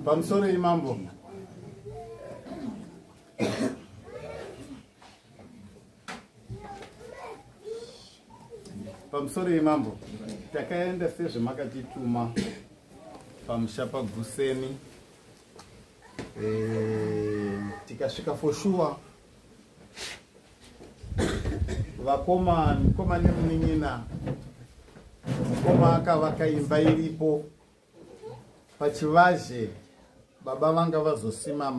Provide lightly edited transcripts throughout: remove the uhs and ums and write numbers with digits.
Pamsoro imambo. Pamsoro imambo. Takaenda sezve makatituma pamushapa Guseni. Tikasvika for sure. Vakoma nemunin'ina. Mukoma akavaka imba iripo. Pachivazhe baba vanga vazosima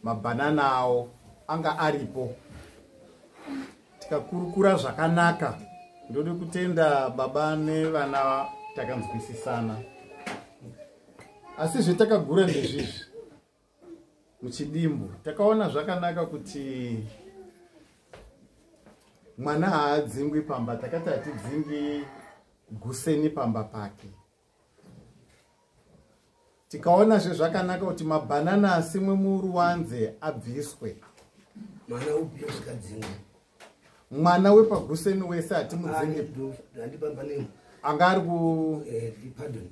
mabanana awo anga aripo. Tikakurukura zvakanaka. Ndode kutenda baba nevana takanzwisisana. Asi zvetakagura ndezvizvi muchidimbu takaona zvakanaka kuti mwana haadzingwi pamba. Takati hatidzingi Guseni pamba pake. Tikaona zvakanaka kuti mabanana asimwe muruwanze abviswe. Mwana upi usikadzinga? Mwana wepaGuseni wese hatimudzingi. Anga ari ku pardon.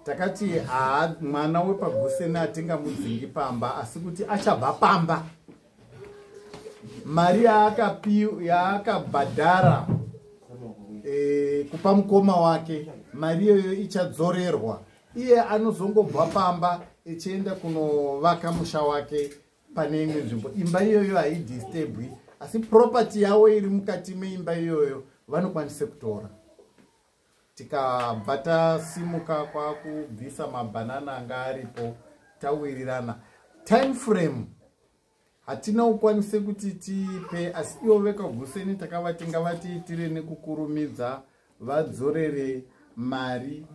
Takati mwana wepaGuseni hatingamudzingi pamba, asi kuti achabva pamba. Mari yaakabhadhara kupa mukoma wake, mari iyoyo ichadzorerwa. Iye anozongobva pamba echienda kunovaka musha wake pane imwe nzvimbo. Imba iyoyo haidhisturbwi, asi property yawo iri mukati meimba iyoyo vanokwanisa kutora. Tikabva tasimuka kwakubvisa mabanana anga aripo tawirirana. Time frame hatina kukwanisa kuti tipe, asi ivo vekaGuseni takavati ngavatiitire nekukurumidza vadzorere mari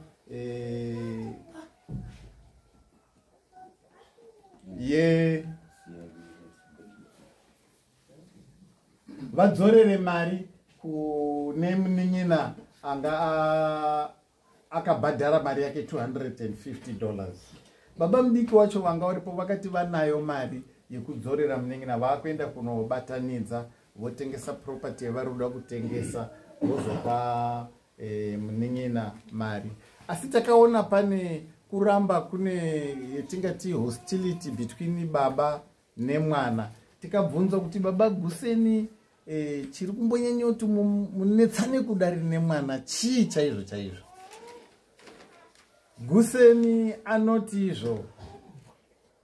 vadzorere mari kune munin'ina anga akabhadhara mari yake $250. Baba mudiki wacho vanga varipo vakati vanayo mari yekudzorera munin'ina, vakuenda kunobatanidza votengesa property yavari kuda kutengesa vozopa munin'ina mari. Asi takaona pane kuramba kune yatingati hostility between baba nemwana. Tikabvunza kuti baba Guseni chiri kumbonyanya kuti munetsane kudari nemwana chii chaizvo. Guseni anoti izvo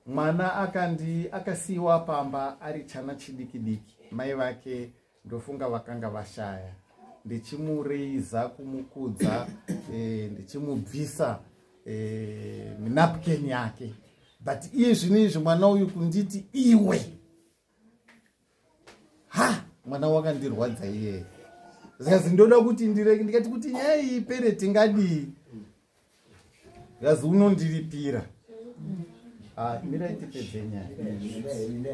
mwana akasiyiwa pamba ari chana chidiki. Mai vake ndofunga vakanga vashaya. Ndichimureiza kumukudza, ndichimubvisa napkin yake. But iye zvinezvi mwana uyu kunditi iwe. Mwana wakandirwadza iye. Zikazi ndoda kuti ndireke, ndikati kuti nyaya iyi ipere tingadii. Zikazi unondiripira. Mirai tipedze nyaya.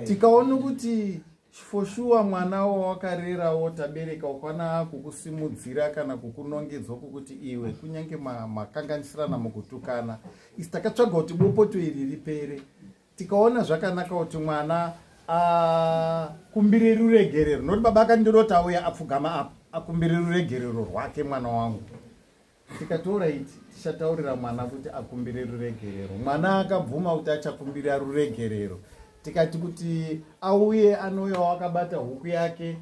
Tikaona kuti for sure mwana wawakarerawo tabereka ukwana kukusimudzira kana kukunongedzwa kuti iwe kunyange makanganisirana mukutukana. Isi takatsvaga kuti bopoto iri ripere. Tikaona zvakanaka kuti mwana akumbire ruregerero. Noti baba akandoroti auya apfugama apa akumbire ruregerero rwake mwana wangu. Tikatora iti tichataurira mwana kuti akumbire ruregerero. Mwana akabvuma kuti achakumbira ruregerero. Tikati kuti auye anouya wakabata huku yake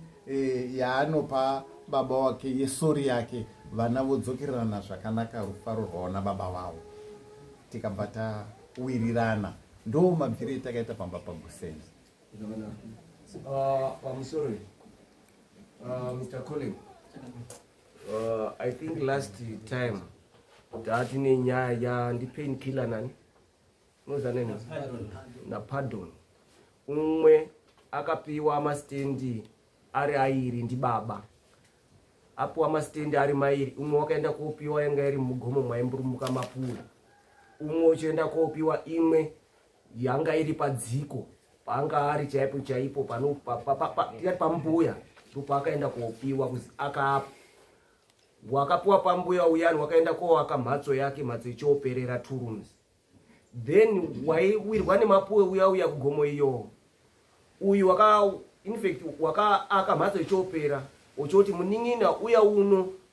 yaanopa baba wake yesori yake, vana vodzokerana zvakanaka rufaro rwaona baba vavo. Tikabata wirirana. Ndo mabvire takaita pamba paGuseni. Sorry, Mr. Colin. I think last time that in ya ndi painkiller nani? Noza nene? Na pardon. Umwe akapiwa mastendi ari airi ndi baba. Apo mastendi ari mairi, umwe wakaenda kopiwa yanga iri mugomo mwaimburumuka mapuri. Umwe uchienda kopiwa imwe yanga iri padziko. Panga ari chaipo pano pambuya. Ndipo akaenda kopiwa kuzi akapa. wakapuwa pambuya uyani wakaenda koaka mhatso yake, mhatso ichioperera 2 rooms. Then waiwirwa nemapuwe uya kugomo iyo. Uyu wakaaka mhatso ichiopera uchoti muning'ina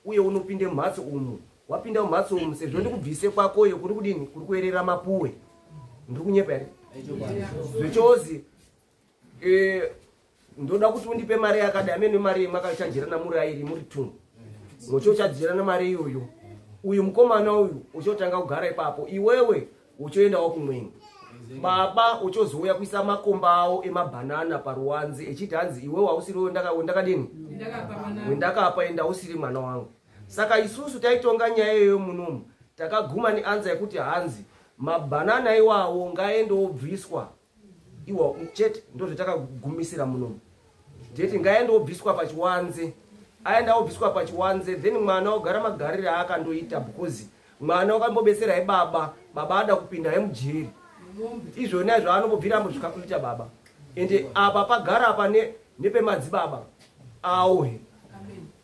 uya unopinde mhatso umu. Wapinda mumhatso umu sezvo ndikubvise kwakoyo kuri kudini, kuri kuerera mapuwe. Ndiri kunyepa here? Zvechozi ndoda kuti undipe mari yakadai, amene mari makachanjirana muri airi muri 2. Muchochadzirana mari iyoyo. Uyu mukomana uyu uchotanga kugara ipapo, iwewe uchoendawo kumweni. Baba uchozouya kuisa makomba awo emabhanana paruwanze echiti hanzi iwewe hausiriwo ndakadini? Wendakapa enda usiri mwana wangu. Saka isusu taitonga nyaya iyoyo munomu. Takaguma neanza yekuti hanzi mabhanana iwawo ngaendobviswa. Iwa chete ndozvo takagumisira munomu. Ndeti ngaendobviswa pachiwanze. Aenda obviswa pachiwanze, then mwana ogara magarire akandoita because mwana wakambobetsera ibaba, baba ada kupinda mujeri. Izvona izvo anobvira muzvikakuita baba. Ende apa pagara apa nepemadzibaba awo.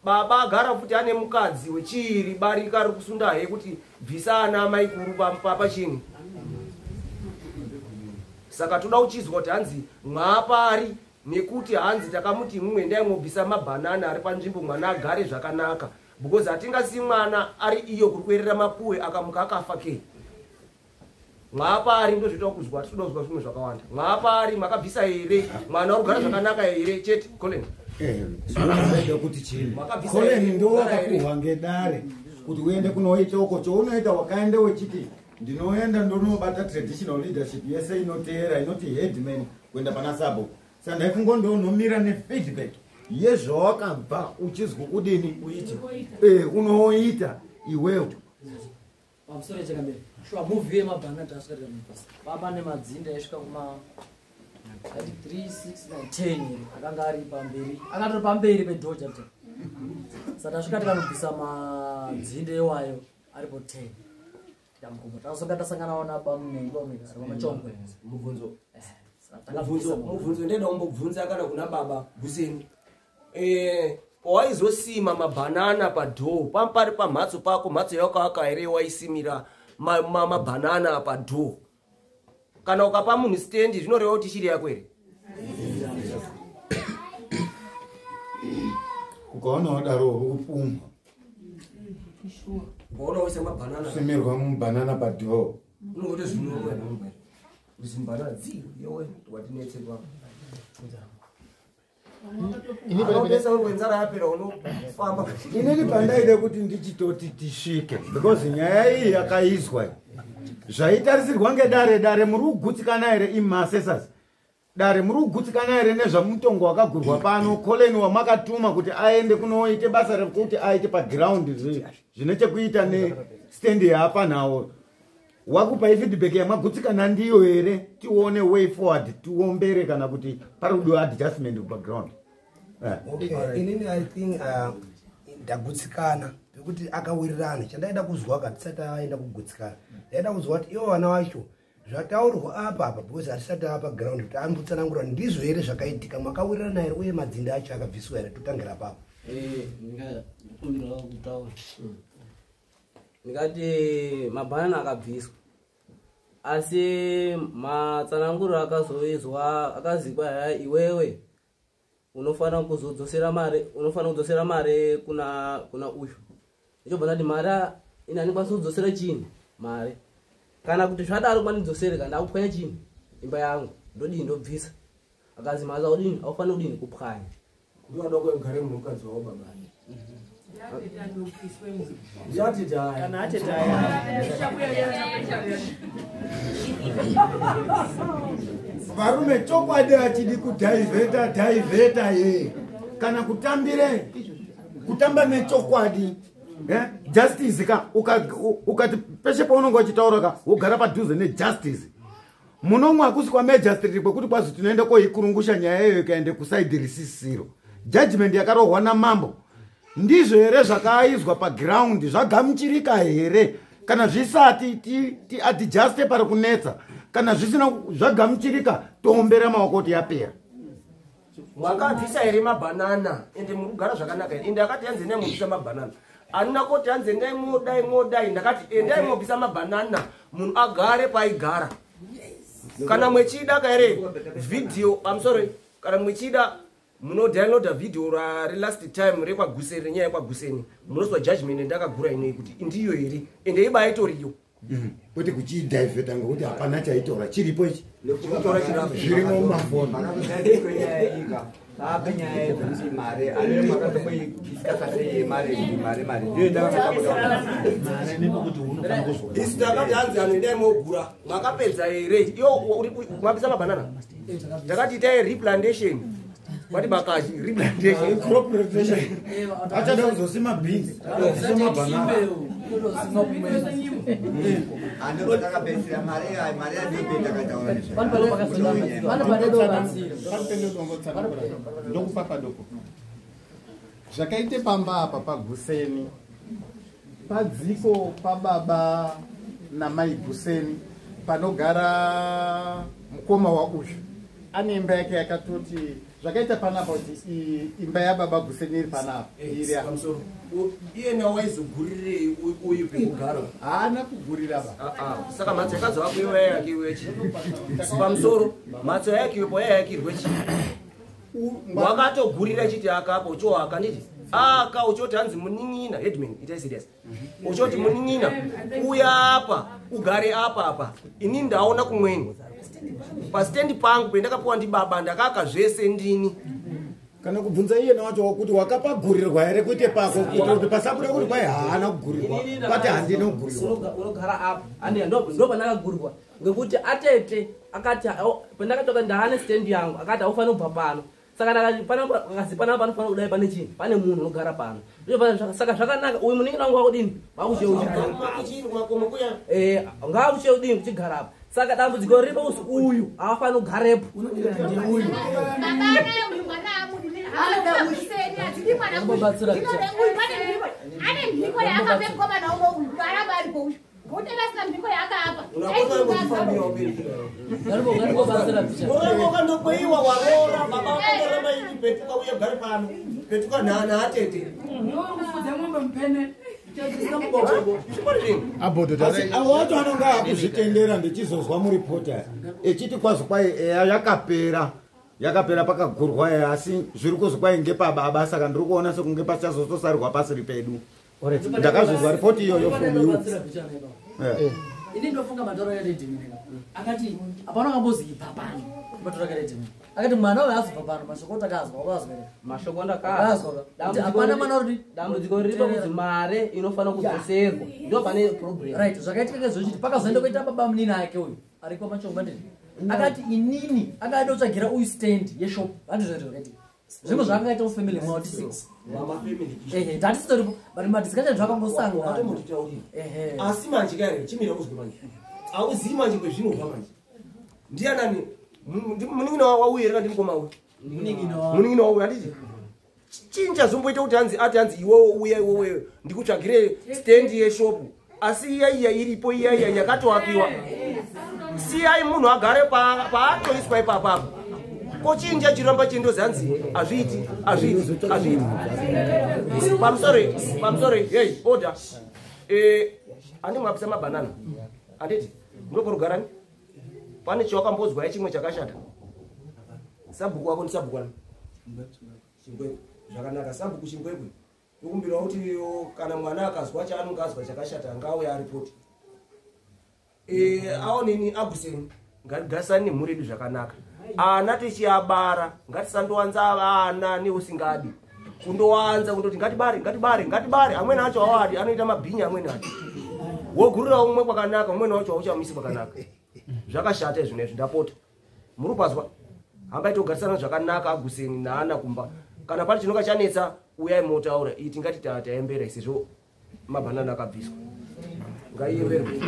Baba agara futi ane mukadzi wechiri barika ari kusunda he kuti bvisa ana amai kuru pachini. Saka toda uchizwa kuti hanzi mwapari nekuti hanzi takamuti mumwe ndaimobvisa mabhanana ari panzvimbo mwana agare zvakanaka, because hatingasi mwana ari iyo kuri kuerera mapuwe akamuka akafa ke. Mwapari ndozvitoda kuzwa, tinoda kuzwa zvimwe zvakawanda. Mwapari makabvisa here mwana uri kugara zvakanaka here chete Colin? Zvinoda kuti chini Colin ndo wakapuhwa ngedare kuti uende kunoita uko chounoita wakaenda wechiti ndinoenda ndonobata traditional leadership yese inoteera inoti headman kuenda pana sabo. Saka ndaifunga ndonomira nefeedback yezvawakabva uchizwa kudini uite unoita iwewe. Pamusoro chakambere shwa movie yemabhanana tasvika mupasi baba nemadzinde aisvika kuma 3, 6, 10 akanga ari pamberi, akatori pamberi pedhoja kuti saka tasvika tikanobvisa madzinde ewayo aripo 10 tikamugomba tasoka tasanganawo napamunengo ari pamachongwe mubvunzo ndenda umbobvunza kana kuna baba Huseni. Waizosima mabhanana padhoo pampari pamhatso pako, mhatso yawakaaka here waisimira mabhanana padhoo? Kana ukapa munhu stendi zvinoreva kuti chiri yako here? Ukaona wadaro upumwa ukaona wese mabhanana simirwa mubhanana padhoo unongoto zvinova namubwere uzimbanana dzii yewe watinetsedwa inini pandaide kuti ndichitoti tisvike because nyaya iyi yakaizwa zvaitarisirwa ngedare muri kugutsikana here imasesas dare muri kugutsikana here nezvamutongo wakagurwa pano Colin wamakatuma kuti aende kunoite basa rekuti aite paground zvine chekuita nestendi yaapa nawo. Wakupai feedback yamagutsikana ndiyo here tione way forward tiombere kana kuti parudo adjustment background. Inini I think ndagutsikana pekuti akawirirana chandaida kuzwa katisati aenda kugutsikana ndaida kuzwa kuti iwo vana vacho zvataurwa apa because hatisati apa ground kuti ambutsanangura ndizvo here zvakaitika makawirirana here uye madzinde acho akabviswa here totangira papo. ndikumbirawo kutaura ndikati mabhanana akabviswa asi matsananguro akazoizwa akazikwa haya iwewe unofana kudzosera mare kuna uyu. Icho bana mari inani kwasi kudzosera chini mari kana kuti zvadaro kwanidzosere kana akupwanya chini imba yangu ndodini ndobvisa akazi maza udini aufana udini kupwanya ndoda kugara mukadzi wawo baba kana atedaya varume chokwadi achidi kudhaivheta ye kana kutamba nechokwadi justice ka ukati peshe paunonga uchitaura ka ugara padhuze nejustice munomwe hakusi kwamajistrate kwekuti kwazi tinoenda koikurungusha nyaya iyoyo ikaende kusaidi risisiro judgment yakarohwa namambo. Ndizvo here zvakaizwa paground zvagamuchirika here kana zvisati tiadjuste pari kunetsa kana zvisina zvagamuchirika toombera maoko kuti yapera. Mwakabvisa here mabhanana ende muri kugara zvakanaka here ende akati yanzi nemubvisa mabhanana Anuna koti hanzi endai modai ndakati endai mobvisa mabhanana munhu agare paigara. Kana mwechida kaere video, I'm sorry, kana mwechida muno downloada video ra last time rekwa Guseni renyaya kwa Guseni munozwa judgment ndakagura ine kuti ndiyo here ende ibaitoriyo. Kuti kuchidivert ngokuti hapana chaitora chiripo ichi Nekutora chirapo zvirimo mumafoni. Istakati hanzi anoendai mogura makapedza here iyo mabvisa mabhanana ndakati itai replantation kwati bakashi replantation Crop rotation. Achada kuzosima beans. Kuzosima banana. Zvakaite pamba apa paGuseni padziko pababa namai Guseni panogara mukoma wauzvu ane imba yake yakatoti zvakaita panapa kuti imba yababa Guseni iri panapa iri iye nawaizogurire uyu pekugara haana kugurira ba saka mhatso yakazovako iwe yayakiwechi pamusoro mhatso yayakiwepo yayakirwechi wakatogurira chiti akapo uchohaka nditi aka uchoti hanzi munin'ina headman itai serious uchoti munin'ina uya apa ugare apa ini ndaona kumweni pastendi pangu pendakapiwa ndibaba ndakaka zvese ndini. Kana kubvunza iye nawacho kuti wakapagurirwa here kuite pako kuti pasabude kuti kwai haana kugurirwa kwati handina kugurirwa unogara apa andi ndo pandakagurirwa ngekuti atete akati pandakatoka ndaane stand yangu akati aufani kubva pano saka akazi panapa panofanira kudai pane chini pane munhu unogara pano saka zvakanaka uyu munin'ina wangu wakudini ngaakuche udini kuchigara apa saka dambudziko riripo kuzi uyu haafani kugarepo Unokandokweiwa warora baba vakoramba ichipetuka uye gare pano petuka nhana atete avo wacho anonga akuzvitendera ndichizozwa muripota echiti kwazi kwai eya yakapera pakagurwa eya asi zviri kuzi kwai ngepababa saka ndiri kuona sekunge pachazotosarirwa pasiri pedu ndakazozwa ripoti iyoyo from you. Ini ndofunga matoro ya redimi akati apana kambozi ipapani matoro ya redimi akati mwana wewe azobva pano mashoko takazwa wakazwa mashoko ndakazwa apana mwana rudi dambudziko riripo kuti mare inofana kudzoserwa ndo pane problem right zvakaitika ngezvochiti pakazoenda kuita baba munini ake uyu ariko machongwa ndini akati inini akada kutsvagira uyu stand yeshop handizvo zvakaitika zvimwe zvakaita mufamily mwa 6 ndatisoripo but madiscussion zvakangosangana asi manje kare chimira kuzwe manje auzivi manje kwezvinobva manje ndianani munin'ina wauye reka ndimukoma uyu munin'ina wauye handiti chii chazomboita kuti hanzi iwewo uya ndikutsvagire stand yeshopu asi iyaiya iripo iyaiya yakatoapiwa siyai munhu agare paatoiswa ipapapo kochinja chiramba chendozi hanzi azviiti pamusori hey order andi mwapisa mabhanana anditi ndoporogarani pane chawakambozwa yechimwe chakashata sabhuku wako ndisabhukwani chingwekwe zvakanaka sabhuku chingwekwe tokumbirawo kuti kana mwana akazwa chaanonga azwa chakashata ngauya aripoti aoneni Aguseni ngatigarisani nemhuri yedu zvakanaka ana tichiabara ngatisandowanza ana neusingadi kundowanza kundoti ngatibare amweni acho awadi anoita mabhinya amweni acho wogurira umwe kwakanaka umweni wacho auchamisi kwakanaka zvakashata izvinezvi ndapota muri kupazwa hambai togarisana zvakanaka Aguseni naana kumba kana pane chinonga chanetsa uyai motaura iti tingati taembera isizvo mabhanana akabviswa ngaiemberwe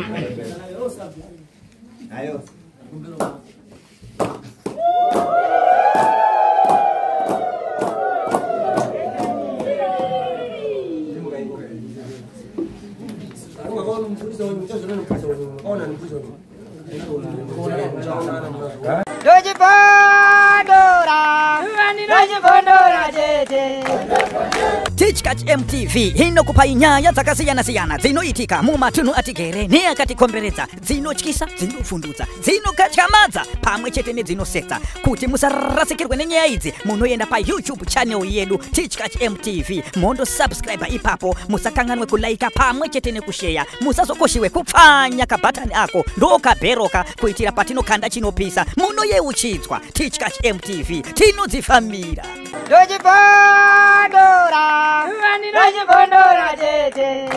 ayo Dojipondora, tete. Teachkach MTV inokupa inyaya dzakasiyana-siyana dzinoitika mumatunhu atigere neakatikomberedza, dzinotyisa, dzinofundudza, dzinokatyamadza pamwe chete nedzinosetsa. Kuti musarasikirwe nenyaya idzi, munoenda paYouTube channel yedu Teachkach MTV, mondo subscribe ipapo, musakanganwe kulaika pamwe chete nekushare, musazokoshiwe kupfanya kabhatani ako ndokabheroka kuitira patinokanda chinopisa munoyeuchidzwa. Teachkach MTV tinodzifamira. Dojibondora, tete.